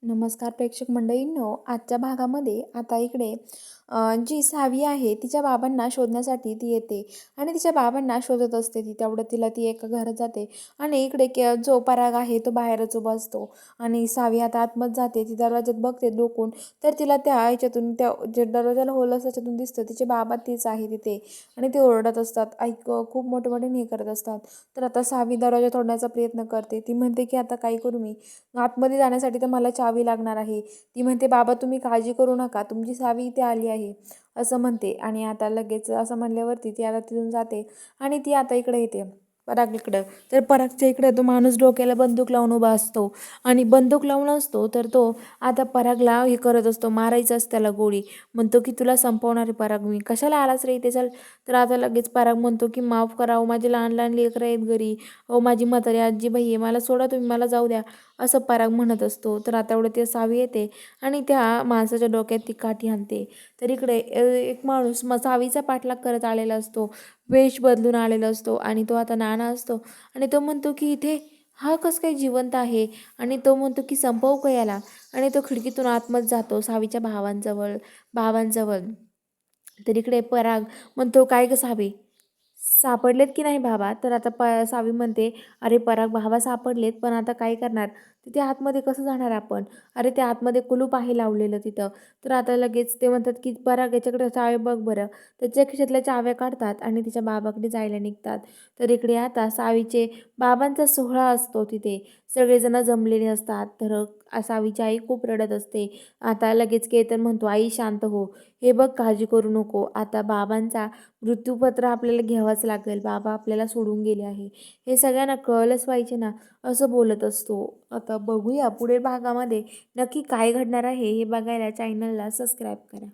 नमस्कार प्रेक्षक मंडळींनो, आजच्या भागामध्ये आता इकडे जी सावी आहे तिच्या बाबांना शोधण्यासाठी ती येते आणि तिच्या बाबांना शोधत असते. तेवढं तिला ती एका घरात जाते आणि इकडे जो पराग आहे तो बाहेरच उभा असतो आणि सावी आता आतमध्ये जाते. ती दरवाज्यात बघते डोकून, तर तिला त्या ह्याच्यातून त्या जे दरवाजाला होल असतं त्याच्यातून दिसतं तिचे बाबा तीच आहे तिथे आणि ते ओरडत असतात. ऐक खूप मोठे मोठे हे करत असतात. तर आता सावी दरवाजा तोडण्याचा प्रयत्न करते. ती म्हणते की आता काय करू मी, आतमध्ये जाण्यासाठी तर मला चावी लागणार आहे. ती म्हणते बाबा तुम्ही काळजी करू नका, तुमची सावी इथे आली आहे असं म्हणते. आणि आता लगेच असं म्हणल्यावरती ती आता तिथून जाते आणि ती आता इकडे येते पराग इकडं. तर परागच्या इकडे तो माणूस डोक्याला बंदूक लावून उभा असतो आणि बंदूक लावून असतो तर तो आता परागला हे करत असतो, मारायचं त्याला गोळी. म्हणतो की तुला संपवणार आहे पराग मी, कशाला आलास रे इथे, चल. तर आता लगेच पराग म्हणतो की माफ करा, माझे लहान लहान लेकरं आहेत घरी, माझी म्हातारी आजी बाई आहे, मला सोडा तुम्ही, मला जाऊ द्या, असं पराग म्हणत असतो. तर आता एवढं ते सावी येते आणि त्या माणसाच्या डोक्यात ती काठी आणते. तर इकडे एक माणूस सावीचा पाठलाग करत आलेला असतो, वेश बदलून आलेला असतो आणि तो आता नाना असतो आणि तो म्हणतो की इथे हा कसं काही जिवंत आहे आणि तो म्हणतो की संपवू का याला. आणि तो खिडकीतून आतमध्ये जातो सावीच्या भावांजवळ. तर इकडे पराग म्हणतो काय ग सावी, सापडलेत की नाही बाबा. तर आता सावी म्हणते अरे पराग बाबा सापडलेत, पण आता काय करणार, तिथे आतमध्ये कसं जाणार आपण, अरे त्या आतमध्ये कुलूप आहे लावलेलं तिथं. तर आता लगेच ते म्हणतात की पराग याच्याकडे चावी बघ बरं. त्याच्या खिशातल्या चाव्या काढतात आणि तिच्या बाबाकडे जायला निघतात. तर इकडे आता सावीचे बाबांचा सोहळा असतो, तिथे सगळेजण जमलेले असतात. तर सावीची आई खूप रडत असते. आता लगेच केतन म्हणतो आई शांत हो, हे बघ काळजी करू नको, आता बाबांचा मृत्यूपत्र आपल्याला घ्यावंच लागेल, बाबा आपल्याला सोडून गेले आहे, हे सगळ्यांना कळलंच पाहिजे ना, असं बोलत असतो. आता बघूया पुढील भागामध्ये नक्की काय घडणार आहे हे बघायला चॅनलला सबस्क्राईब करा.